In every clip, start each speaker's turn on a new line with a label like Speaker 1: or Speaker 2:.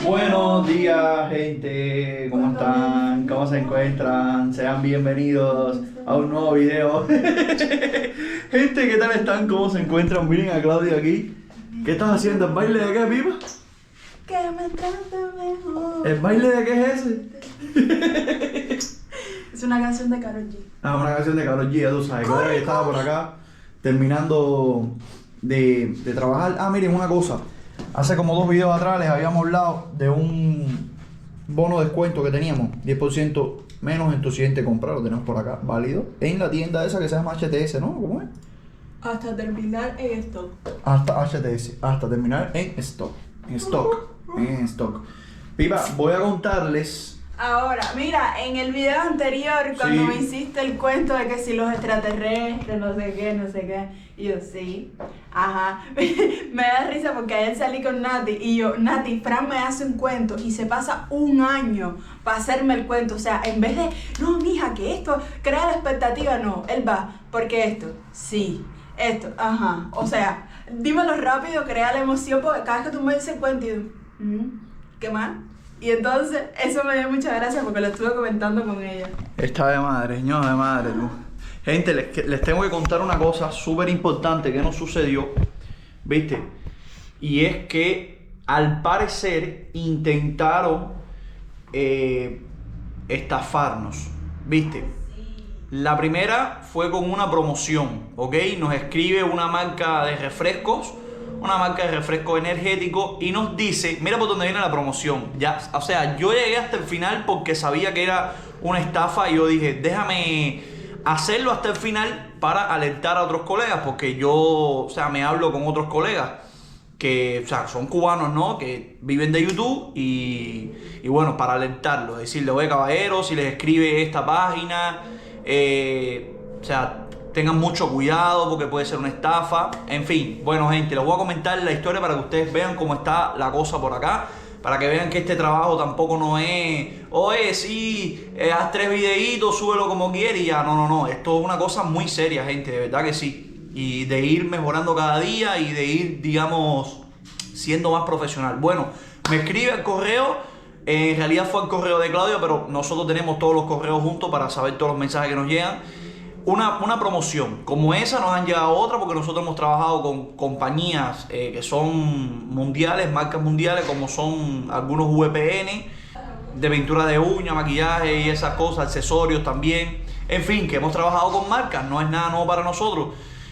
Speaker 1: Buenos días, gente. ¿Cómo están? ¿Cómo se encuentran? Sean bienvenidos a un nuevo video. Gente, ¿qué tal están? ¿Cómo se encuentran? Miren a Claudia aquí. ¿Qué estás haciendo? ¿El baile de qué, Pipa?
Speaker 2: Que me trate mejor.
Speaker 1: ¿El baile de qué es ese?
Speaker 2: Es una canción de Karol G.
Speaker 1: Ah, una canción de Karol G, ya tú sabes. Claudia que estaba por acá terminando de trabajar. Ah, miren una cosa. Hace como 2 videos atrás les habíamos hablado de un bono de descuento que teníamos, 10% menos en tu siguiente compra, lo tenemos por acá, válido, en la tienda esa que se llama HTS, ¿no? ¿Cómo es?
Speaker 2: Hasta terminar en stock.
Speaker 1: Hasta HTS, hasta terminar en stock, en stock. Pipa, voy a contarles.
Speaker 2: Ahora, mira, en el video anterior, cuando
Speaker 1: Sí.
Speaker 2: me hiciste el cuento de que si los extraterrestres, no sé qué, y yo sí, ajá, me da risa porque ayer salí con Nati y yo, Nati, Fran me hace un cuento y se pasa un año para hacerme el cuento, o sea, en vez de, no, mija, que esto crea la expectativa, no, él va, porque esto, sí, esto, ajá, o sea, dímelo rápido, crea la emoción, porque cada vez que tú me dices el cuento, y yo, ¿qué más? Y entonces, eso me dio mucha gracia porque lo estuve comentando con ella.
Speaker 1: Está de madre, ño, de madre, tú. Gente, les tengo que contar una cosa súper importante que nos sucedió, ¿viste? Y es que al parecer intentaron estafarnos, ¿viste? La primera fue con una promoción, ¿ok? Nos escribe una marca de refrescos energéticos y nos dice, mira por dónde viene la promoción. Ya, o sea, yo llegué hasta el final porque sabía que era una estafa y yo dije, déjame hacerlo hasta el final para alertar a otros colegas, porque yo, o sea, me hablo con otros colegas que, o sea, son cubanos, ¿no? Que viven de YouTube y bueno, para alertarlos, decirles, oye, caballero, si les escribe esta página, o sea, tengan mucho cuidado porque puede ser una estafa. En fin, bueno, gente, les voy a comentar la historia para que ustedes vean cómo está la cosa por acá. Para que vean que este trabajo tampoco no es, oye, sí, haz 3 videitos, súbelo como quieras y ya. No. Esto es una cosa muy seria, gente, de verdad que sí. Y de ir mejorando cada día y de ir, digamos, siendo más profesional. Bueno, me escribe el correo. En realidad fue el correo de Claudia, pero nosotros tenemos todos los correos juntos para saber todos los mensajes que nos llegan. Una promoción como esa, nos han llegado otra porque nosotros hemos trabajado con compañías que son mundiales, marcas mundiales, como son algunos VPN de pintura de uñas, maquillaje y esas cosas, accesorios también. En fin, que hemos trabajado con marcas, no es nada nuevo para nosotros.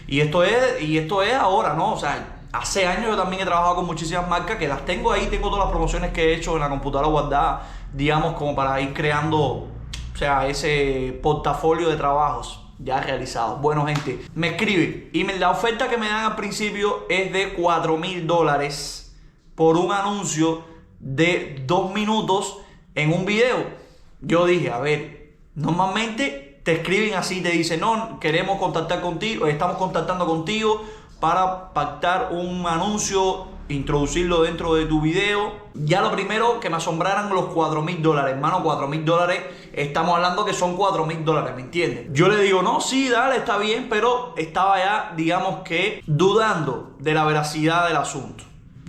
Speaker 1: Y esto es ahora, ¿no? O sea, hace años yo también he trabajado con muchísimas marcas que las tengo ahí, tengo todas las promociones que he hecho en la computadora guardada, digamos, como para ir creando, o sea, ese portafolio de trabajos ya realizado. Bueno, gente, me escribe y la oferta que me dan al principio es de $4,000 por un anuncio de 2 minutos en un video. Yo dije, a ver, normalmente te escriben así, te dicen, no, queremos contactar contigo, estamos contactando contigo para pactar un anuncio, introducirlo dentro de tu video. Ya lo primero que me asombraran los $4,000, hermano, $4,000, estamos hablando que son $4,000, ¿me entiendes? Yo le digo, no, sí, dale, está bien, pero estaba ya, digamos que, dudando de la veracidad del asunto.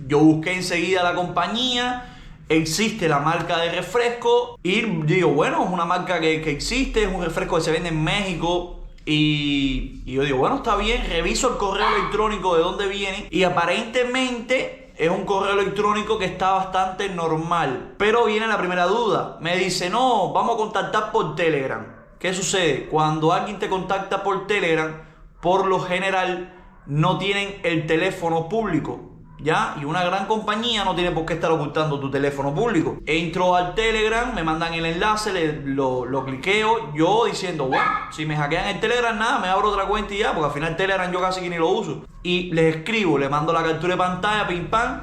Speaker 1: Yo busqué enseguida la compañía, existe la marca de refresco y digo, bueno, es una marca que existe, es un refresco que se vende en México. Y yo digo, bueno, está bien, reviso el correo electrónico de dónde viene y aparentemente es un correo electrónico que está bastante normal. Pero viene la primera duda, me dice, no, vamos a contactar por Telegram. ¿Qué sucede? Cuando alguien te contacta por Telegram, por lo general no tienen el teléfono público, ¿ya? Y una gran compañía no tiene por qué estar ocultando tu teléfono público. Entro al Telegram, me mandan el enlace, lo cliqueo, yo diciendo, bueno, si me hackean el Telegram, nada, me abro otra cuenta y ya, porque al final Telegram yo casi que ni lo uso. Y les escribo, le mando la captura de pantalla, pim pam.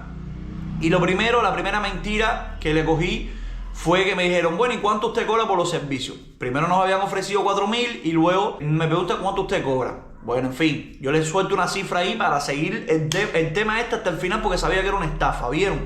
Speaker 1: Y la primera mentira que le cogí fue que me dijeron, bueno, ¿y cuánto usted cobra por los servicios? Primero nos habían ofrecido 4,000 y luego me pregunta cuánto usted cobra. Bueno, en fin, yo les suelto una cifra ahí para seguir el tema hasta el final porque sabía que era una estafa, ¿vieron?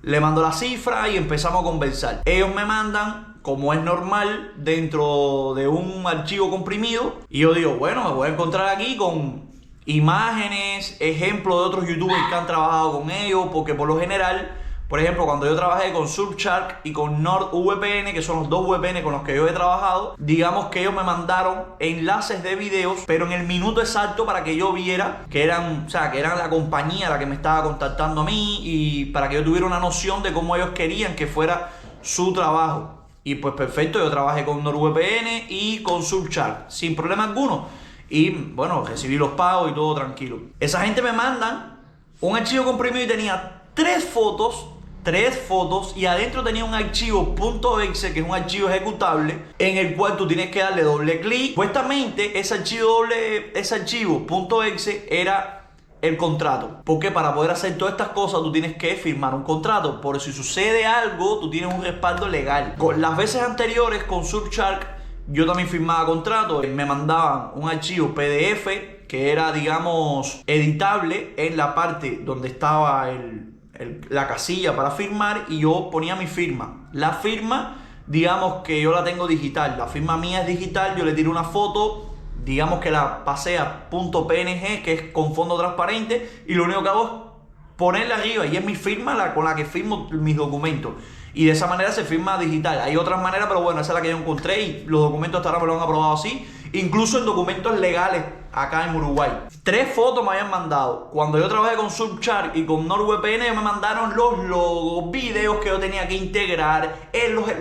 Speaker 1: Le mando la cifra y empezamos a conversar. Ellos me mandan, como es normal, dentro de un archivo comprimido y yo digo, bueno, me voy a encontrar aquí con imágenes, ejemplos de otros youtubers que han trabajado con ellos, porque por lo general Por ejemplo, cuando yo trabajé con Surfshark y con NordVPN, que son los dos VPN con los que yo he trabajado, digamos que ellos me mandaron enlaces de videos, pero en el minuto exacto para que yo viera que eran, o sea, que eran la compañía la que me estaba contactando a mí y para que yo tuviera una noción de cómo ellos querían que fuera su trabajo. Y pues perfecto, yo trabajé con NordVPN y con Surfshark sin problema alguno. Y bueno, recibí los pagos y todo tranquilo. Esa gente me mandan un archivo comprimido y tenía tres fotos y adentro tenía un archivo .exe, que es un archivo ejecutable en el cual tú tienes que darle doble clic. Supuestamente ese archivo .exe era el contrato, porque para poder hacer todas estas cosas tú tienes que firmar un contrato, por si sucede algo tú tienes un respaldo legal. Con las veces anteriores con Surfshark yo también firmaba contrato, me mandaban un archivo PDF que era, digamos, editable en la parte donde estaba la casilla para firmar y yo ponía mi firma. La firma, digamos que yo la tengo digital, la firma mía es digital, yo le tiro una foto, digamos que la pasé a .png, que es con fondo transparente, y lo único que hago es ponerla arriba y es mi firma con la que firmo mis documentos. Y de esa manera se firma digital. Hay otras maneras, pero bueno, esa es la que yo encontré y los documentos hasta ahora me lo han aprobado así. Incluso en documentos legales acá en Uruguay. 3 fotos me habían mandado. Cuando yo trabajé con Surfshark y con NordVPN me mandaron los logos, videos que yo tenía que integrar,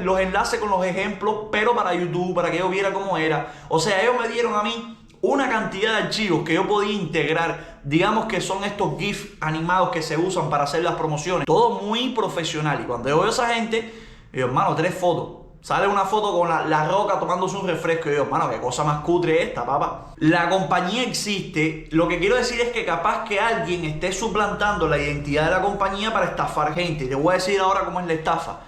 Speaker 1: los enlaces con los ejemplos, pero para YouTube, para que yo viera cómo era. O sea, ellos me dieron a mí una cantidad de archivos que yo podía integrar, digamos que son estos GIFs animados que se usan para hacer las promociones, todo muy profesional. Y cuando yo veo a esa gente, yo, hermano, 3 fotos, sale una foto con la Roca tomándose un refresco, y yo, hermano, qué cosa más cutre esta, papá. La compañía existe, lo que quiero decir es que capaz que alguien esté suplantando la identidad de la compañía para estafar gente. Y te voy a decir ahora cómo es la estafa.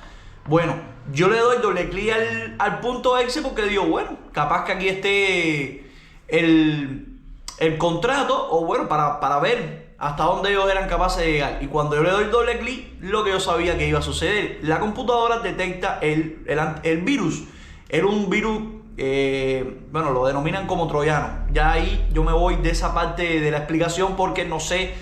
Speaker 1: Bueno, yo le doy doble clic al .exe porque digo, bueno, capaz que aquí esté el contrato, o bueno, para ver hasta dónde ellos eran capaces de llegar. Y cuando yo le doy doble clic, lo que yo sabía que iba a suceder, la computadora detecta el virus. Era un virus, bueno, lo denominan como troyano. Ya ahí yo me voy de esa parte de la explicación porque no sé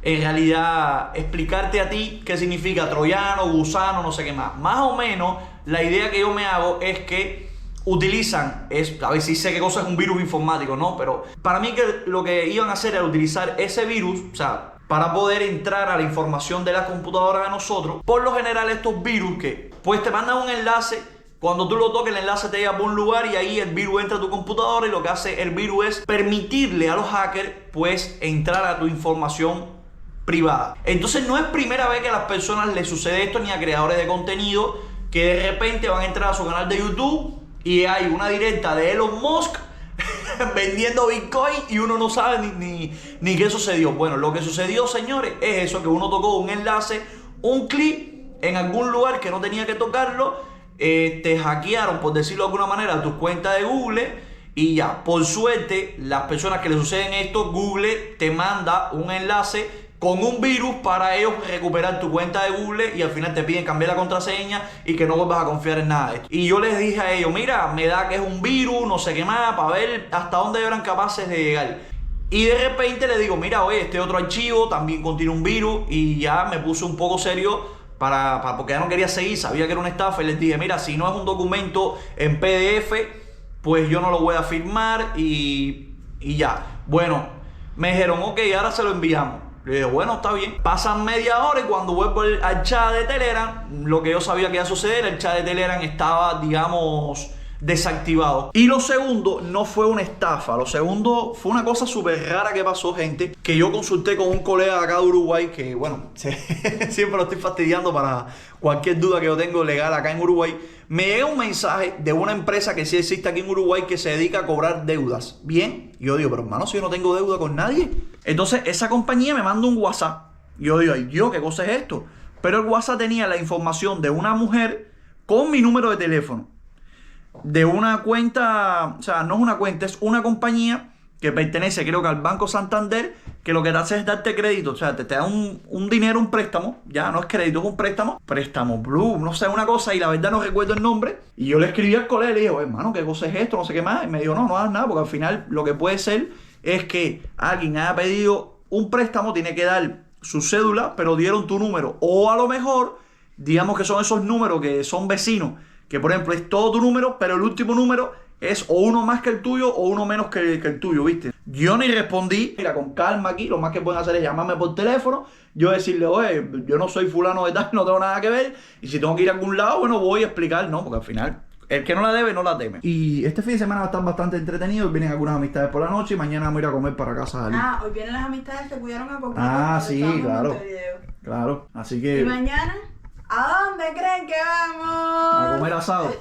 Speaker 1: en realidad explicarte a ti qué significa troyano, gusano, no sé qué más. Más o menos la idea que yo me hago es que utilizan, a ver si sé qué cosa es un virus informático, ¿no? Pero para mí que lo que iban a hacer era utilizar ese virus, o sea, para poder entrar a la información de la computadora de nosotros. Por lo general estos virus que pues te mandan un enlace, cuando tú lo toques el enlace te lleva a un lugar y ahí el virus entra a tu computadora y lo que hace el virus es permitirle a los hackers pues entrar a tu información privada. Entonces no es primera vez que a las personas les sucede esto, ni a creadores de contenido que de repente van a entrar a su canal de YouTube y hay una directa de Elon Musk vendiendo Bitcoin y uno no sabe ni qué sucedió. Bueno, lo que sucedió, señores, es eso, que uno tocó un enlace, un clic en algún lugar que no tenía que tocarlo, te hackearon, por decirlo de alguna manera, tu cuenta de Google y ya. Por suerte, las personas que le suceden esto, Google te manda un enlace con un virus para ellos recuperar tu cuenta de Google y al final te piden cambiar la contraseña y que no vuelvas a confiar en nada de esto. Y yo les dije a ellos, mira, me da que es un virus, no sé qué más, para ver hasta dónde eran capaces de llegar. Y de repente le digo, mira, oye, este otro archivo también contiene un virus, y ya me puse un poco serio porque ya no quería seguir, sabía que era una estafa, y les dije, mira, si no es un documento en PDF, pues yo no lo voy a firmar y ya. Bueno, me dijeron, ok, ahora se lo enviamos. Le dije, bueno, está bien. Pasan media hora y cuando vuelvo al chat de Telegram, lo que yo sabía que iba a suceder, el chat de Telegram estaba, digamos, desactivado. Y lo segundo no fue una estafa, lo segundo fue una cosa súper rara que pasó, gente, que yo consulté con un colega de acá de Uruguay, que bueno, siempre lo estoy fastidiando para cualquier duda que yo tengo legal acá en Uruguay. Me llega un mensaje de una empresa que sí existe aquí en Uruguay que se dedica a cobrar deudas. Bien, y yo digo, pero hermano, si yo no tengo deuda con nadie. Entonces esa compañía me manda un WhatsApp. Y yo digo, ay Dios, ¿qué cosa es esto? Pero el WhatsApp tenía la información de una mujer con mi número de teléfono, de una cuenta, o sea, no es una cuenta, es una compañía que pertenece, creo que al Banco Santander, que lo que te hace es darte crédito, o sea, te da un dinero, un préstamo, ya no es crédito, es un préstamo blue, no sé, una cosa, y la verdad no recuerdo el nombre. Y yo le escribí al colega y le dije, hermano, ¿qué cosa es esto? No sé qué más. Y me dijo, no hagas nada, porque al final lo que puede ser es que alguien haya pedido un préstamo, tiene que dar su cédula, pero dieron tu número. O a lo mejor, digamos que son esos números que son vecinos, que por ejemplo es todo tu número, pero el último número es o uno más que el tuyo o uno menos que el tuyo, ¿viste? Yo ni respondí. Mira, con calma aquí, lo más que pueden hacer es llamarme por teléfono, yo decirle, oye, yo no soy fulano de tal, no tengo nada que ver, y si tengo que ir a algún lado, bueno, voy a explicar, ¿no? Porque al final, el que no la debe, no la teme. Y este fin de semana va a estar bastante entretenido, vienen algunas amistades por la noche y mañana vamos a ir a comer para casa de Ali.
Speaker 2: Ah, hoy vienen las amistades que cuidaron a Coquito.
Speaker 1: Ah, sí,
Speaker 2: Estábamos en
Speaker 1: claro.
Speaker 2: Montevideo.
Speaker 1: Claro, así que...
Speaker 2: ¿Y mañana? ¿A dónde creen que vamos?
Speaker 1: A comer asado.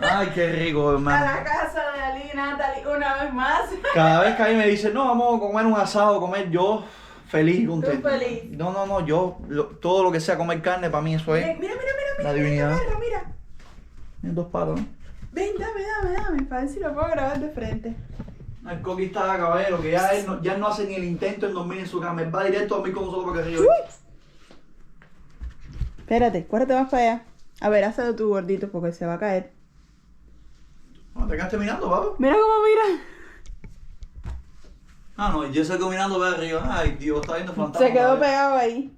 Speaker 1: Ay, qué rico,
Speaker 2: A
Speaker 1: hermano.
Speaker 2: la casa de Ali y Natalie una vez más.
Speaker 1: Cada vez que ahí me dicen, no, vamos a comer un asado, comer, yo feliz,
Speaker 2: Tú feliz.
Speaker 1: No, yo, todo lo que sea comer carne, para mí eso es
Speaker 2: Mira,
Speaker 1: la divinidad.
Speaker 2: mira.
Speaker 1: En dos patas, ¿no?
Speaker 2: Ven, dame, para ver si lo puedo grabar de frente.
Speaker 1: El Coqui está caballero, que ya él no hace ni el intento en dormir en su cama, él va directo a dormir con nosotros porque arriba.
Speaker 2: Espérate, cuárate más para allá. A ver, hazlo tú, gordito, porque se va a caer.
Speaker 1: No, te quedaste mirando, papá.
Speaker 2: Mira cómo mira.
Speaker 1: Ah, no, yo estoy mirando para arriba. Ay, Dios, está viendo fantasma.
Speaker 2: Se quedó pegado ahí.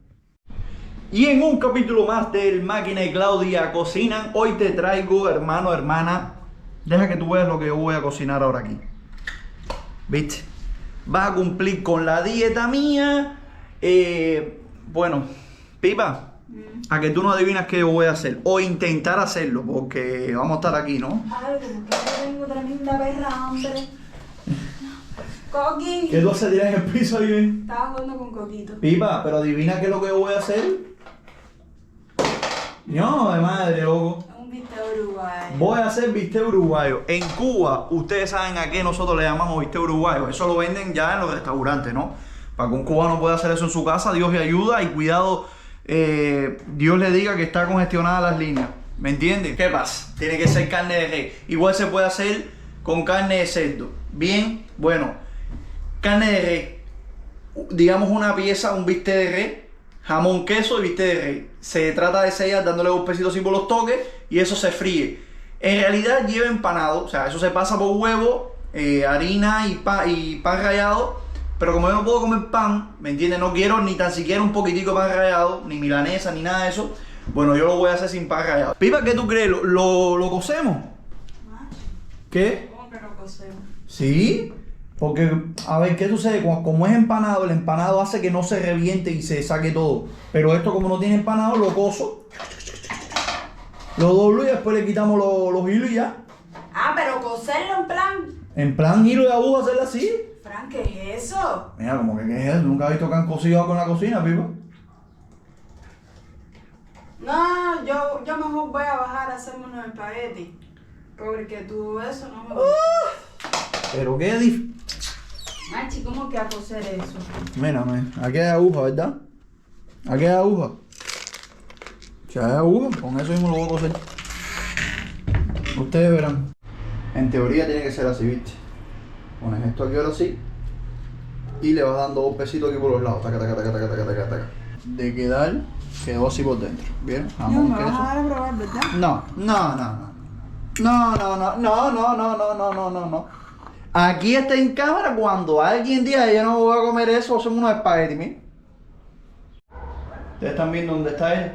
Speaker 1: Y en un capítulo más del Máquina y Claudia Cocinan, hoy te traigo, hermano, hermana, deja que tú veas lo que yo voy a cocinar ahora aquí. ¿Viste? Vas a cumplir con la dieta mía. Bueno, Pipa, a que tú no adivinas qué yo voy a hacer. O intentar hacerlo, porque vamos a estar aquí, ¿no?
Speaker 2: Ay, como que yo tengo tremenda perra, hombre. Coqui.
Speaker 1: ¿Qué tú vas a tirar en el piso ahí, ven?
Speaker 2: Estaba jugando con Coquito.
Speaker 1: Pipa, pero adivina qué es lo que yo voy a hacer. No, de madre, loco.
Speaker 2: Un bistec uruguayo.
Speaker 1: Voy a hacer bistec uruguayo. En Cuba, ustedes saben a qué nosotros le llamamos bistec uruguayo. Eso lo venden ya en los restaurantes, ¿no? Para que un cubano pueda hacer eso en su casa, Dios le ayuda y cuidado, Dios le diga que está congestionada las líneas. ¿Me entiendes? ¿Qué pasa? Tiene que ser carne de res. Igual se puede hacer con carne de cerdo. Bien, bueno, carne de res. Digamos una pieza, un bistec de res. Jamón, queso y bistec de res. Se trata de sellar dándole golpecitos así por los toques y eso se fríe. En realidad lleva empanado, o sea, eso se pasa por huevo, harina y pan rallado. Pero como yo no puedo comer pan, ¿me entiendes? No quiero ni tan siquiera un poquitico de pan rallado, ni milanesa, ni nada de eso. Bueno, yo lo voy a hacer sin pan rallado. Pipa, ¿qué tú crees? ¿Lo cocemos? ¿Qué?
Speaker 2: ¿Cómo que no cocemos?
Speaker 1: Sí, porque, a ver, ¿qué sucede? Como es empanado, el empanado hace que no se reviente y se saque todo. Pero esto, como no tiene empanado, lo cozo, lo doblo y después le quitamos los hilos y ya.
Speaker 2: Ah, pero cocerlo en plan.
Speaker 1: En plan hilo de aguja, hacerlo así.
Speaker 2: Fran, ¿qué es eso?
Speaker 1: Mira, como que ¿qué es eso? ¿Nunca has visto que han cocido con la cocina, Pipa?
Speaker 2: No, yo mejor voy a bajar a hacerme unos espaguetis. Porque tú eso no me gusta.
Speaker 1: Pero qué difícil.
Speaker 2: Machi, ¿cómo que a cocer eso?
Speaker 1: Mira, aquí hay aguja, ¿verdad? Aquí hay aguja. Si hay aguja, con eso mismo lo voy a coser. Ustedes verán. En teoría tiene que ser así, ¿viste? Pones esto aquí ahora sí. Y le vas dando dos pesitos aquí por los lados. Taca, taca, taca, taca, taca, taca, taca. De quedar, quedó así por dentro. ¿Bien?
Speaker 2: No,
Speaker 1: Jamón,
Speaker 2: me vas a
Speaker 1: queso.
Speaker 2: dar a probar, ¿verdad?
Speaker 1: No. Aquí está en cámara cuando alguien diga yo no voy a comer eso, hacemos unos espaguetis, ¿mí? ¿Ustedes están viendo dónde está él?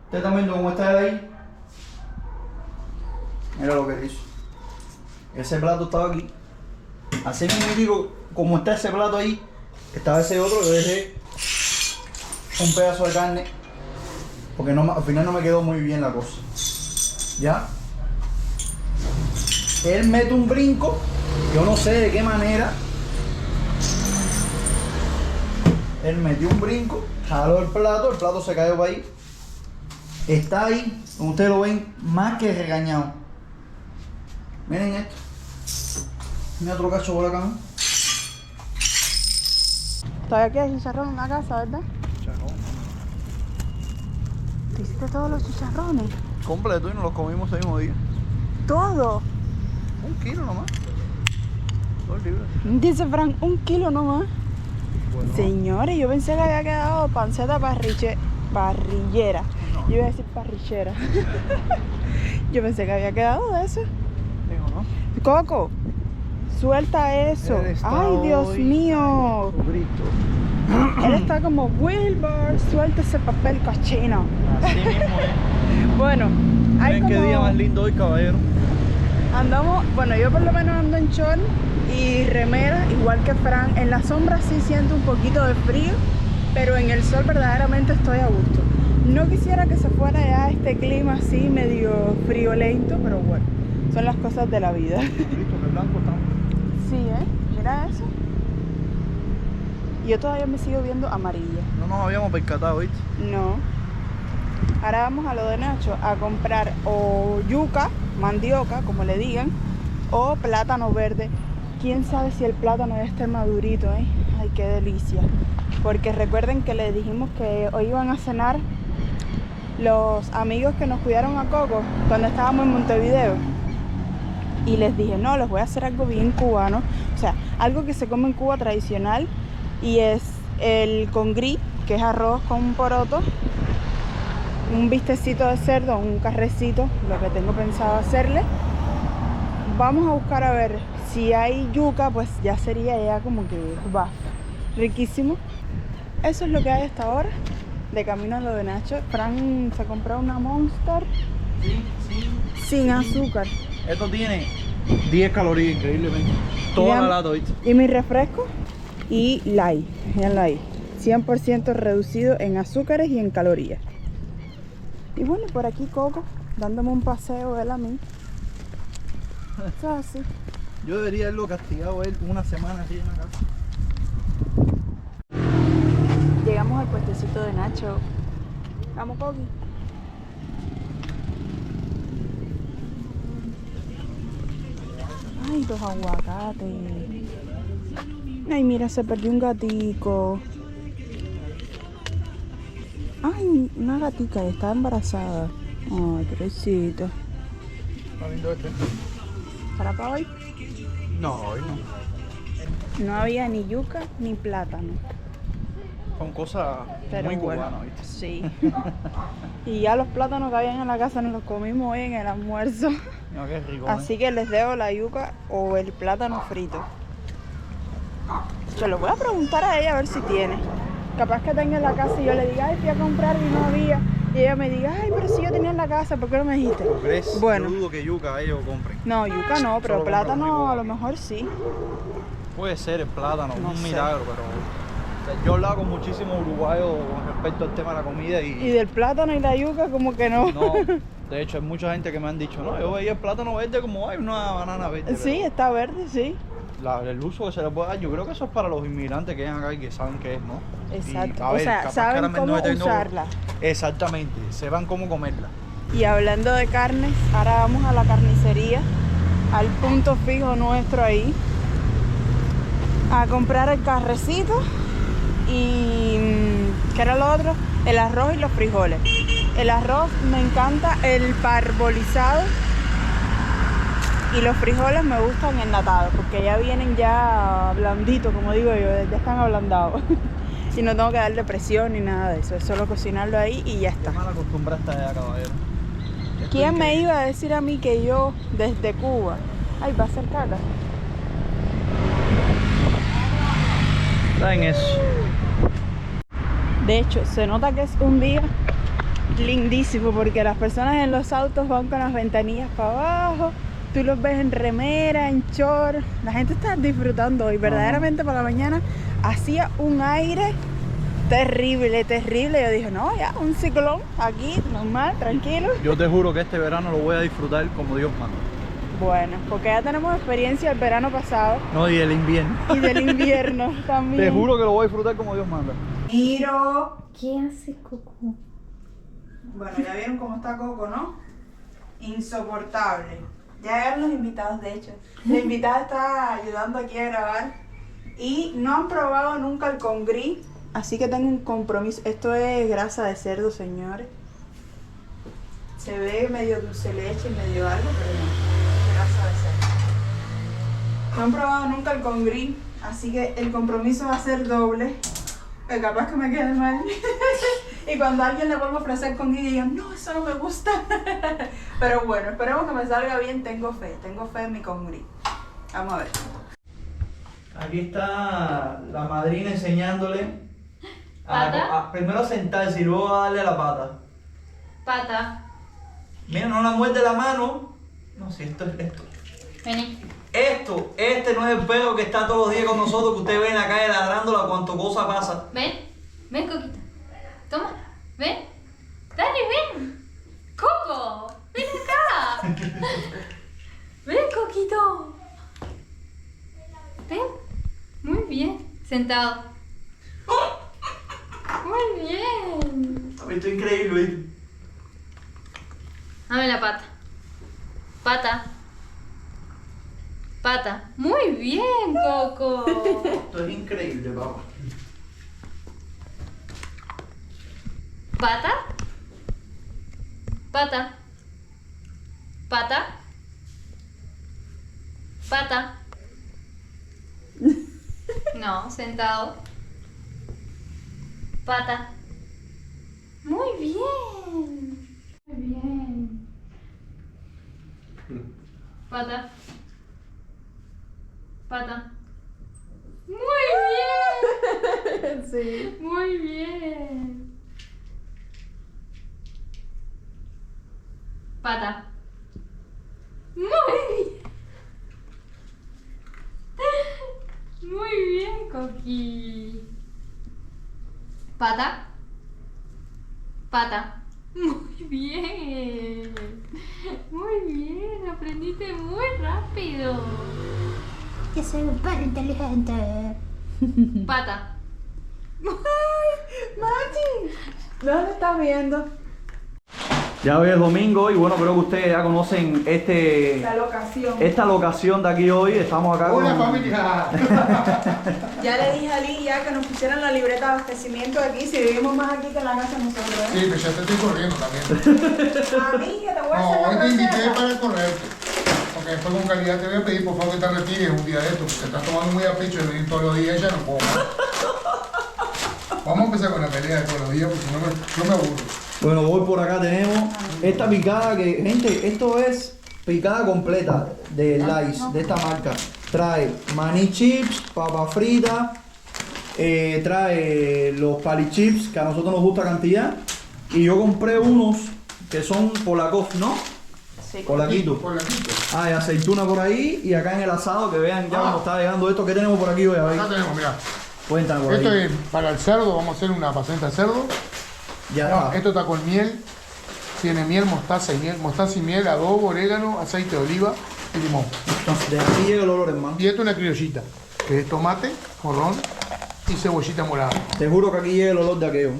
Speaker 1: ¿Ustedes están viendo cómo está él ahí? Mira lo que hizo. Ese plato estaba aquí. Así mismo digo, como está ese plato ahí, estaba ese otro, yo dejé un pedazo de carne. Porque al final no me quedó muy bien la cosa. ¿Ya? Él mete un brinco, yo no sé de qué manera. Él metió un brinco, jaló el plato se cayó para ahí. Está ahí, como ustedes lo ven, más que regañado. Miren esto. Mira otro cacho por acá, ¿no?
Speaker 2: Todavía queda chicharrón en la casa, ¿verdad?
Speaker 1: Chicharrón.
Speaker 2: ¿Te hiciste todos los chicharrones?
Speaker 1: Completo y nos los comimos ese mismo día.
Speaker 2: ¿Todo?
Speaker 1: 1 kilo nomás. 2 libras.
Speaker 2: Dice Fran, 1 kilo nomás.
Speaker 1: Bueno,
Speaker 2: Señores, yo pensé que había quedado panceta parrillera.
Speaker 1: No.
Speaker 2: Yo iba a decir parrillera. Yo pensé que había quedado de eso.
Speaker 1: digo, ¿no?
Speaker 2: Coco, suelta eso.
Speaker 1: Él está
Speaker 2: Ay, Dios
Speaker 1: hoy-
Speaker 2: mío.
Speaker 1: Jesucristo.
Speaker 2: Él está como, Wilbur, suelta ese papel cochino.
Speaker 1: Así mismo es.
Speaker 2: Bueno, hay
Speaker 1: Miren qué
Speaker 2: como...
Speaker 1: día más lindo hoy, caballero.
Speaker 2: Andamos, bueno, yo por lo menos ando en short y remera, igual que Fran. En la sombra sí siento un poquito de frío, pero en el sol verdaderamente estoy a gusto. No quisiera que se fuera ya este clima así medio friolento, pero bueno, son las cosas de la vida.
Speaker 1: Listo, qué blanco está.
Speaker 2: Sí, mira eso. Yo todavía me sigo viendo amarilla.
Speaker 1: No nos habíamos percatado, ¿viste?
Speaker 2: No. Ahora vamos a lo de Nacho a comprar o yuca, mandioca, como le digan, o plátano verde. Quién sabe si el plátano ya está madurito, ¿eh? Ay, qué delicia. Porque recuerden que les dijimos que hoy iban a cenar los amigos que nos cuidaron a Coco cuando estábamos en Montevideo. Y les dije, no, les voy a hacer algo bien cubano. O sea, algo que se come en Cuba tradicional. Y es el congrí, que es arroz con poroto, un bistecito de cerdo, un carrecito, lo que tengo pensado hacerle. Vamos a buscar a ver si hay yuca, pues ya sería ya como que va, riquísimo. Eso es lo que hay hasta ahora, de camino a lo de Nacho. Fran se compró una Monster sin azúcar.
Speaker 1: Esto tiene 10 calorías, increíblemente. Toda la lata, ¿viste?
Speaker 2: Y mi refresco y light, véanlo ahí, 100% reducido en azúcares y en calorías. Y bueno, por aquí Coco, dándome un paseo él a mí. Eso es así.
Speaker 1: Yo debería haberlo castigado a él una semana así en la casa.
Speaker 2: Llegamos al puestecito de Nacho. Vamos, Coqui. Ay, los aguacates. Ay, mira, se perdió un gatico. Ay, una gatica, está embarazada. Ay, pobrecito.
Speaker 1: ¿Está lindo este?
Speaker 2: ¿Para hoy?
Speaker 1: No, hoy no.
Speaker 2: No había ni yuca ni plátano.
Speaker 1: Son cosas
Speaker 2: Pero
Speaker 1: muy
Speaker 2: bueno,
Speaker 1: cubanas, ¿viste?
Speaker 2: sí. Y ya los plátanos que habían en la casa nos los comimos hoy en el almuerzo.
Speaker 1: No, qué rico.
Speaker 2: Así que les debo la yuca o el plátano frito. Se lo voy a preguntar a ella a ver si tiene. Capaz que tenga en la casa y yo le diga, ay, fui a comprar y no había. Y ella me diga, ay, pero si yo tenía en la casa, ¿por qué no me dijiste?
Speaker 1: ¿Tú crees?
Speaker 2: Bueno.
Speaker 1: Yo dudo que yuca ellos compren.
Speaker 2: No, yuca no, pero
Speaker 1: Solo
Speaker 2: plátano
Speaker 1: compran
Speaker 2: a lo mejor sí.
Speaker 1: Puede ser el plátano,
Speaker 2: No
Speaker 1: un
Speaker 2: sé.
Speaker 1: milagro, pero... o sea, yo he hablado con muchísimos uruguayos con respecto al tema de la comida
Speaker 2: Y
Speaker 1: y...
Speaker 2: del plátano y la yuca como que no.
Speaker 1: No, de hecho hay mucha gente que me han dicho, no, yo veía el plátano verde como hay una banana verde.
Speaker 2: Sí,
Speaker 1: pero
Speaker 2: está verde, sí.
Speaker 1: el uso que se le puede dar, yo creo que eso es para los inmigrantes que llegan acá y que saben qué es, ¿no?
Speaker 2: Exacto.
Speaker 1: Y, a
Speaker 2: O
Speaker 1: ver,
Speaker 2: sea,
Speaker 1: capaz que
Speaker 2: saben
Speaker 1: ahora me
Speaker 2: cómo
Speaker 1: no tengo-
Speaker 2: usarla.
Speaker 1: Exactamente, sepan cómo comerla.
Speaker 2: Y hablando de carnes, ahora vamos a la carnicería, al punto fijo nuestro ahí, a comprar el carrecito y ¿qué era lo otro? El arroz y los frijoles. El arroz me encanta el parbolizado y los frijoles me gustan enlatados porque ya vienen ya blanditos, como digo yo, ya están ablandados. Y no tengo que darle presión ni nada de eso, es solo cocinarlo ahí y ya está.
Speaker 1: Qué mal acostumbraste allá, caballero. Esto
Speaker 2: ¿Quién
Speaker 1: es
Speaker 2: me
Speaker 1: increíble.
Speaker 2: iba a decir a mí que yo desde Cuba? Ay, va a ser caca.
Speaker 1: Está en eso.
Speaker 2: De hecho, se nota que es un día lindísimo porque las personas en los autos van con las ventanillas para abajo. Tú los ves en remera, en short. La gente está disfrutando hoy. Verdaderamente por la mañana hacía un aire terrible, terrible. Yo dije, no, ya, un ciclón aquí, normal, tranquilo.
Speaker 1: Yo te juro que este verano lo voy a disfrutar como Dios manda.
Speaker 2: Bueno, porque ya tenemos experiencia del verano pasado
Speaker 1: No, y el invierno.
Speaker 2: y del invierno también.
Speaker 1: Te juro que lo voy a disfrutar como Dios manda.
Speaker 2: Miro.
Speaker 3: ¿Qué hace Coco?
Speaker 2: Bueno, ya vieron cómo está Coco, ¿no? Insoportable. Ya llegaron los invitados, de hecho. La invitada está ayudando aquí a grabar. Y no han probado nunca el congrí. Así que tengo un compromiso. Esto es grasa de cerdo, señores. Se ve medio dulce leche, medio algo, pero no. Grasa de cerdo. No han probado nunca el congrí. Así que el compromiso va a ser doble. Que capaz que me quede mal. Y cuando alguien le vuelva a ofrecer congrí digan, no, eso no me gusta. Pero bueno, esperemos que me salga bien. Tengo fe en mi congrí. Vamos a ver.
Speaker 1: Aquí está la madrina enseñándole
Speaker 3: Pata.
Speaker 1: Primero sentarse y luego darle a la pata.
Speaker 3: Pata.
Speaker 1: Mira, no la muerde la mano. No, si esto es esto.
Speaker 3: Vení.
Speaker 1: Este no es el perro que está todos los días con nosotros, que usted ve en la calle ladrándola cuanto cosa pasa.
Speaker 3: Ven. Ven, Coquito. Toma. Ven. Dale, ven. Coco. Ven acá. Ven, Coquito. Ven. Muy bien. Sentado. Muy bien.
Speaker 1: Esto es increíble, ¿viste?
Speaker 3: Dame la pata. Pata. Pata. Muy bien, Coco.
Speaker 1: Esto es increíble, papá.
Speaker 3: Pata. Pata. Pata. Pata. No, sentado. Pata. Muy bien. Muy bien. Pata. Pata. Muy bien.
Speaker 2: Sí.
Speaker 3: Muy bien. Pata. Muy bien. Muy bien, Coqui. Pata. Pata. Muy bien. Muy bien. Aprendiste muy rápido.
Speaker 4: Yo soy un perro inteligente.
Speaker 3: Pata.
Speaker 2: ¡Ay! ¡Machi! ¿Dónde estás viendo?
Speaker 1: Ya hoy es domingo y bueno, creo que ustedes ya conocen
Speaker 2: La locación.
Speaker 1: esta locación de aquí hoy. Estamos acá
Speaker 5: Hola
Speaker 1: con...
Speaker 5: familia.
Speaker 2: Ya le dije a Lee ya que nos pusieran la libreta de abastecimiento aquí, si vivimos más aquí que en la casa de nosotros,
Speaker 5: Sí,
Speaker 2: ¿eh?
Speaker 5: pero ya te estoy corriendo también.
Speaker 2: A mí que te voy a
Speaker 5: No,
Speaker 2: hacer
Speaker 5: hoy
Speaker 2: la
Speaker 5: te invité
Speaker 2: receta.
Speaker 5: para correrte. Porque después con calidad te voy a pedir por favor que te retires un día de esto, porque te estás tomando muy a pecho de venir todos los días y ya no puedo más. Vamos a empezar con la pelea de todos los días porque no me aburro.
Speaker 1: Bueno, hoy por acá tenemos esta picada que, gente, esto es picada completa de Lays, de esta marca. Trae maní chips, papa frita, trae los pali chips que a nosotros nos gusta cantidad. Y yo compré unos que son polacos, ¿no?
Speaker 2: Sí.
Speaker 1: Polaquitos.
Speaker 5: Por la quinta.
Speaker 1: Ah, y aceituna por ahí y acá en el asado que vean ya cómo está llegando esto. ¿Qué tenemos por aquí hoy? A ver,
Speaker 5: Acá tenemos, mira.
Speaker 1: cuéntame por
Speaker 5: Esto
Speaker 1: ahí.
Speaker 5: es para el cerdo, vamos a hacer una panceta de cerdo.
Speaker 1: Ya
Speaker 5: No,
Speaker 1: está.
Speaker 5: esto está con miel. Tiene miel, mostaza y miel, adobo, orégano, aceite de oliva y limón.
Speaker 1: De aquí llega el olor, hermano.
Speaker 5: Y esto es una criollita, que es tomate, morrón y cebollita morada.
Speaker 1: Te juro que aquí llega el olor de aquello.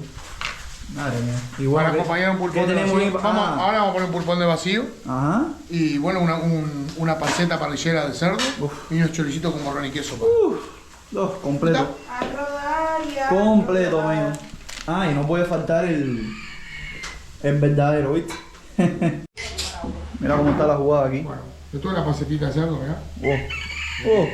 Speaker 1: Madre mía. Igual
Speaker 5: Para
Speaker 1: que-
Speaker 5: acompañar un
Speaker 1: ¿qué
Speaker 5: pulpón de
Speaker 1: tenemos
Speaker 5: vacío.
Speaker 1: ahí? Ah,
Speaker 5: Ahora vamos a poner un pulpón de vacío.
Speaker 1: Ajá.
Speaker 5: Y bueno, una panceta parrillera de cerdo y unos choricitos con morrón y queso.
Speaker 1: Dos, completo.
Speaker 2: A rodar y a
Speaker 1: Completo,
Speaker 2: rodar.
Speaker 1: amigo. Ah, y no puede faltar el verdadero, ¿viste? Mira cómo está la jugada aquí.
Speaker 5: Bueno, esto es la pancetita de cerdo, ¿verdad?
Speaker 1: Oh. Oh.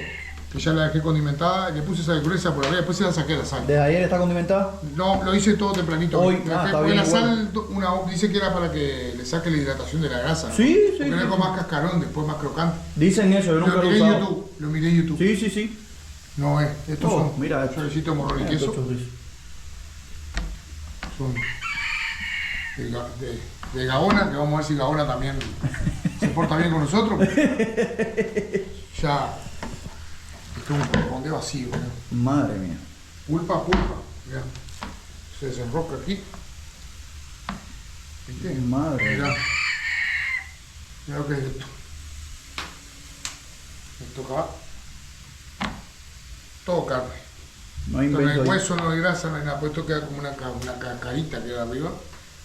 Speaker 5: Que ya la dejé condimentada, le puse sal gruesa por arriba, después se la saqué la sal.
Speaker 1: ¿Desde ayer está condimentada?
Speaker 5: No, lo hice todo tempranito.
Speaker 1: Hoy,
Speaker 5: Le dejé-
Speaker 1: está
Speaker 5: porque
Speaker 1: bien,
Speaker 5: la
Speaker 1: igual.
Speaker 5: sal, dice que era para que le saque la hidratación de la grasa. ¿no?
Speaker 1: Sí, sí,
Speaker 5: Porque
Speaker 1: sí,
Speaker 5: es algo
Speaker 1: sí.
Speaker 5: más cascarón, después más crocante.
Speaker 1: Dicen eso, yo nunca
Speaker 5: Lo
Speaker 1: lo he
Speaker 5: miré en
Speaker 1: usado.
Speaker 5: YouTube, lo miré en YouTube.
Speaker 1: Sí, sí, sí.
Speaker 5: No es, estos
Speaker 1: Oh,
Speaker 5: son
Speaker 1: mira esto.
Speaker 5: choricitos, morrón y queso.
Speaker 1: Estos chorrizos.
Speaker 5: Son de Gaona, que vamos a ver si Gaona también se porta bien con nosotros. Ya, esto es un pulpón de vacío, mirá.
Speaker 1: Madre mía.
Speaker 5: Pulpa, pulpa, mirá. Se desenrosca aquí. ¿Viste?
Speaker 1: Madre
Speaker 5: Mirá.
Speaker 1: mía.
Speaker 5: Mirá lo que es esto. Esto acá. Todo carne.
Speaker 1: No hay
Speaker 5: Esto no hay
Speaker 1: invento ahí.
Speaker 5: hueso, no hay grasa, no hay nada. Pues esto queda como una cascarita que queda arriba,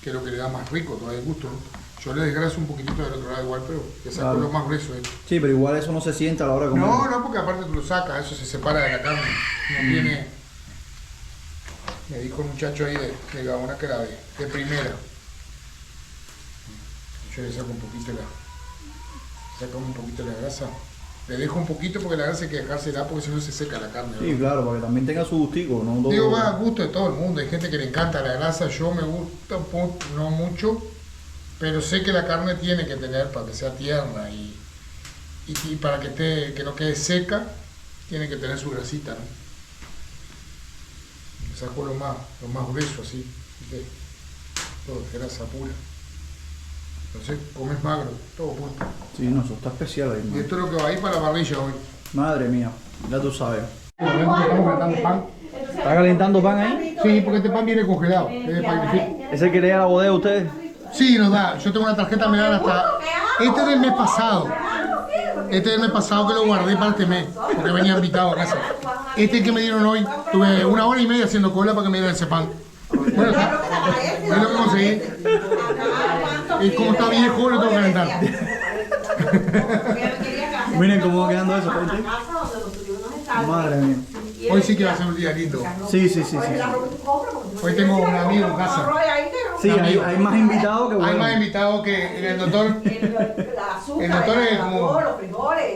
Speaker 5: que es lo que le da más rico, todavía el gusto, ¿no? Yo le desgraso un poquitito del otro lado igual, pero que saco
Speaker 1: Claro.
Speaker 5: lo más grueso esto.
Speaker 1: Sí, pero igual eso no se siente a la hora de comer.
Speaker 5: No, no, porque aparte tú lo sacas, eso se separa de la carne. No tiene. Me dijo un muchacho ahí de Gaona que era de primera. Yo le saco un poquito un poquito la grasa. Le dejo un poquito porque la grasa hay que dejársela porque si no se seca la carne.
Speaker 1: Sí,
Speaker 5: ¿no?
Speaker 1: claro, para que también tenga su gustico, ¿no? Todo-
Speaker 5: Digo, va a gusto de todo el mundo. Hay gente que le encanta la grasa, yo me gusta no mucho, pero sé que la carne tiene que tener para que sea tierna y para que no quede seca, tiene que tener su grasita, ¿no? Me sacó lo más grueso así, ¿viste? Todo de grasa pura. Entonces comes magro, todo puesto.
Speaker 1: Sí, no, eso está especial ahí,
Speaker 5: Y
Speaker 1: man.
Speaker 5: esto es lo que va a ir para la parrilla hoy.
Speaker 1: Madre mía, ya tú sabes.
Speaker 5: Estamos calentando pan.
Speaker 1: ¿Está calentando pan ahí?
Speaker 5: Sí, porque este pan viene congelado. Es de Pacific.
Speaker 1: ¿Ese que le da la bodega a ustedes?
Speaker 5: Sí, nos da. Yo tengo una tarjeta, me dan hasta. Este es del mes pasado. Este es del mes pasado que lo guardé para este mes, porque venía invitado a casa. Este que me dieron hoy, tuve 1 hora y media haciendo cola para que me dieran ese pan. Bueno, es lo que conseguí. Y como está viejo, lo tengo que calentar.
Speaker 1: Miren cómo va quedando eso, ¿viste? Madre mía.
Speaker 5: Hoy sí que va a ser un día lindo.
Speaker 1: Sí, sí, sí, sí.
Speaker 5: Hoy tengo un amigo en casa.
Speaker 1: Sí, hay más invitados que
Speaker 5: Hay
Speaker 1: bueno.
Speaker 5: más invitados que el doctor. El doctor es como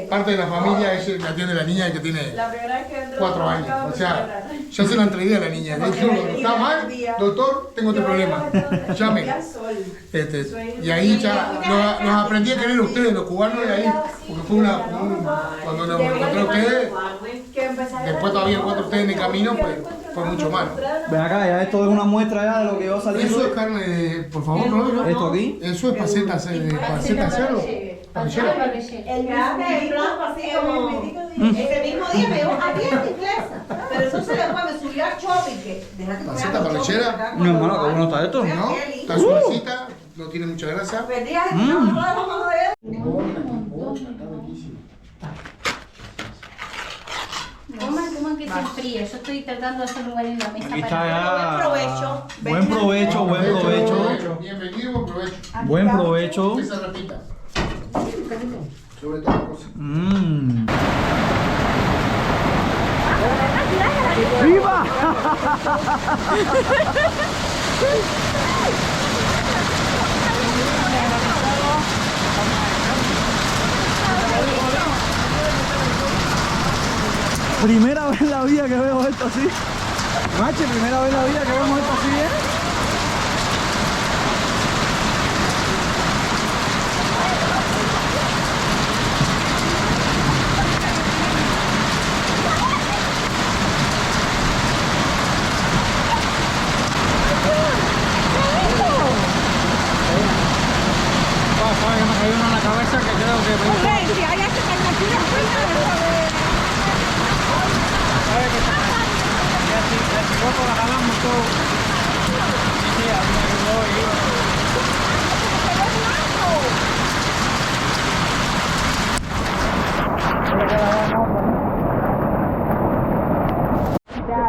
Speaker 5: parte de la familia, ella la atiende la niña que tiene
Speaker 2: La primera vez que entro
Speaker 5: 4 años. O sea, ya se la entregué a la niña. Le dije, está mal, doctor, tengo este problema. Llame. Y ahí ya los aprendí a querer a ustedes, los cubanos, y ahí, porque fue cuando nos encontré a ustedes, después todavía encuentro a ustedes en el camino, pues fue mucho más.
Speaker 1: Ven acá, ya esto es una muestra ya de lo que va a salir.
Speaker 5: Eso es carne de, por favor, ¿no?
Speaker 1: ¿Esto aquí?
Speaker 5: Eso es paseta de cerdo. Parrillera.
Speaker 6: El grande y blanco así como ese mismo día me dijo abierta inglesa, pero eso se después me subió al shopping que déjate
Speaker 5: Paseta parrillera.
Speaker 1: No, hermano, ¿cómo no está esto?
Speaker 5: ¿No? Está suavecita, no tiene mucha grasa.
Speaker 4: Coman que se enfríe. Yo estoy tratando de hacer lugar en la mesa
Speaker 1: Aquí está
Speaker 4: para...
Speaker 1: ya.
Speaker 6: Buen provecho.
Speaker 1: Buen provecho, buen provecho.
Speaker 5: Bienvenido, buen provecho.
Speaker 1: Buen provecho.
Speaker 5: Que se repita. Sobre todas las cosas.
Speaker 1: Mmm. ¡Viva! Primera vez en la vida que veo esto así. Macho, primera vez en la vida que vemos esto así, ¿eh?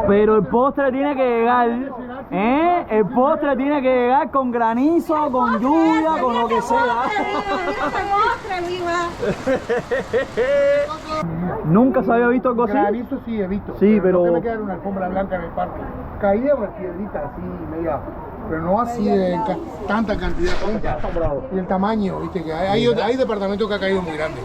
Speaker 1: Pero el postre tiene que llegar, ¿eh? El postre tiene que llegar con granizo, con lluvia, con lo que sea. Nunca se había visto algo así.
Speaker 5: Granizo sí he visto.
Speaker 1: Sí, pero...
Speaker 5: No que me queda una alfombra blanca en el parque. Caía una piedrita así, media. Pero no así de tanta cantidad. Y el tamaño, viste, que hay departamentos que ha caído muy grandes.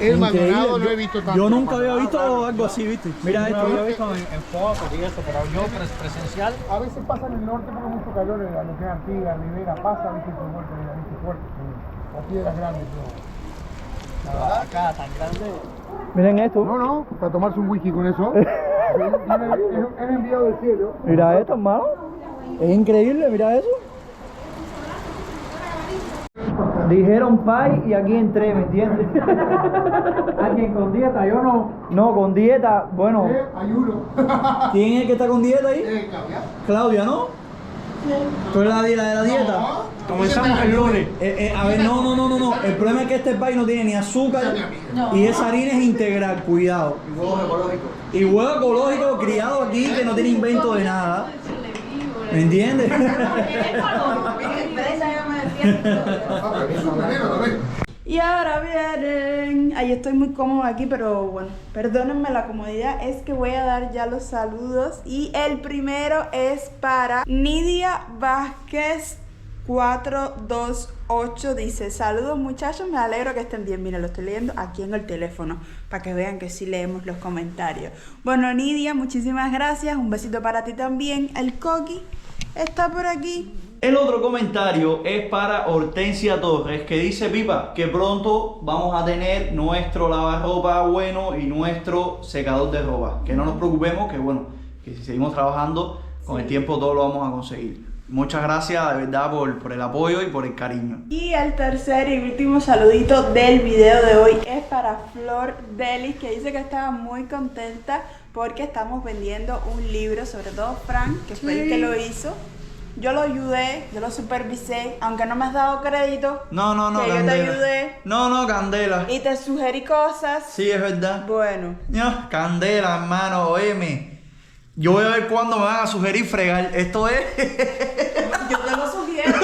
Speaker 5: El Maldonado lo he visto tanto.
Speaker 1: Yo nunca había visto algo así, ¿viste? Mira esto,
Speaker 5: Yo
Speaker 1: yo
Speaker 5: he
Speaker 1: visto en fotos y eso, pero yo presencial.
Speaker 5: A veces pasa en el norte porque hay mucho calor, en lo que es Antigua, Rivera, pasa, viste, su golpe, viste, fuerte. O piedras grandes, pero...
Speaker 1: Acá, tan grande. Miren esto.
Speaker 5: No, para tomarse un whisky con eso. Es enviado del cielo.
Speaker 1: Mira esto, hermano. Es increíble, mira eso. Dijeron pay y aquí entré, ¿me entiendes? ¿Alguien con dieta? Yo no. No, con dieta, bueno.
Speaker 5: Ayuno.
Speaker 1: ¿Quién es el que está con dieta ahí?
Speaker 5: Claudia.
Speaker 1: Claudia, ¿no? ¿Tú eres la de la dieta?
Speaker 5: No.
Speaker 1: Comenzamos el lunes. A ver, no. El problema es que este pay no tiene ni azúcar y esa harina es integral, cuidado. Y huevo ecológico. Y huevo ecológico criado aquí que no tiene invento de nada. ¿Me entiendes?
Speaker 2: Y ahora vienen. Ay, estoy muy cómoda aquí, pero bueno, perdónenme la comodidad. Es que voy a dar ya los saludos. Y el primero es para Nidia Vázquez 428. Dice: saludos muchachos, me alegro que estén bien. Miren, lo estoy leyendo aquí en el teléfono para que vean que sí leemos los comentarios. Bueno, Nidia, muchísimas gracias. Un besito para ti también. El Coqui está por aquí.
Speaker 1: El otro comentario es para Hortensia Torres, que dice: Pipa, que pronto vamos a tener nuestro lavarropa bueno y nuestro secador de ropa. Que no nos preocupemos, que bueno, que si seguimos trabajando Con el tiempo todo lo vamos a conseguir. Muchas gracias de verdad por el apoyo y por el cariño.
Speaker 2: Y el tercer y último saludito del video de hoy es para Flor Delis, que dice que estaba muy contenta porque estamos vendiendo un libro, sobre todo Frank, que fue el que lo hizo. Yo lo ayudé, yo lo supervisé, aunque no me has dado crédito.
Speaker 1: No,
Speaker 2: que yo te
Speaker 1: Candela.
Speaker 2: ayudé.
Speaker 1: No, Candela.
Speaker 2: Y te sugerí cosas.
Speaker 1: Sí, es verdad.
Speaker 2: Bueno.
Speaker 1: No, Candela, hermano, óyeme. Yo voy a ver cuándo me van a sugerir fregar. Esto es.
Speaker 2: Yo te lo sugiero.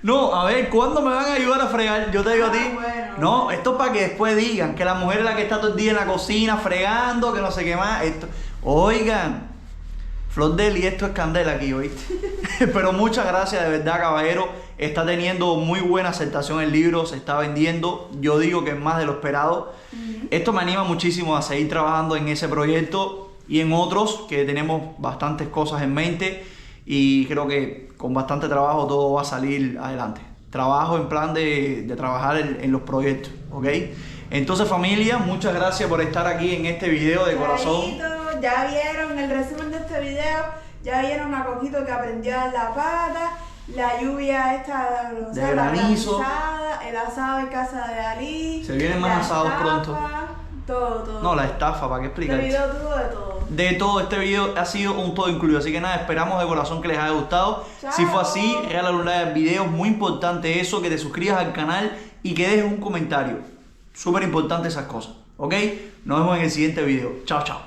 Speaker 1: No, a ver, ¿cuándo me van a ayudar a fregar? Yo te digo a ti.
Speaker 2: Bueno.
Speaker 1: No, esto es para que después digan que la mujer es la que está todo el día en la cocina fregando, que no sé qué más. Esto. Oigan, Flor Deli, esto es candela aquí, ¿oíste? Pero muchas gracias, de verdad, caballero. Está teniendo muy buena aceptación el libro, se está vendiendo. Yo digo que es más de lo esperado. Esto me anima muchísimo a seguir trabajando en ese proyecto y en otros, que tenemos bastantes cosas en mente. Y creo que con bastante trabajo todo va a salir adelante. Trabajo en plan de trabajar en los proyectos, ¿ok? Entonces, familia, muchas gracias por estar aquí en este video de corazón.
Speaker 2: Chaito, ya vieron el resumen de este video, ya vieron a Coquito que aprendió a dar la pata, la lluvia esta, o sea,
Speaker 1: De
Speaker 2: la
Speaker 1: granizo.
Speaker 2: granizada, el asado en casa de Ali.
Speaker 1: Se vienen más
Speaker 2: la
Speaker 1: asados
Speaker 2: estafa,
Speaker 1: pronto.
Speaker 2: Todo.
Speaker 1: No, la estafa, ¿para qué
Speaker 2: Este
Speaker 1: explicar?
Speaker 2: video tuvo de todo.
Speaker 1: De todo, este video ha sido un todo incluido. Así que nada, esperamos de corazón que les haya gustado.
Speaker 2: Chao.
Speaker 1: Si fue así, regálale un like al video. Muy importante eso, que te suscribas al canal y que dejes un comentario. Súper importante esas cosas, ¿ok? Nos vemos en el siguiente video. Chao, chao.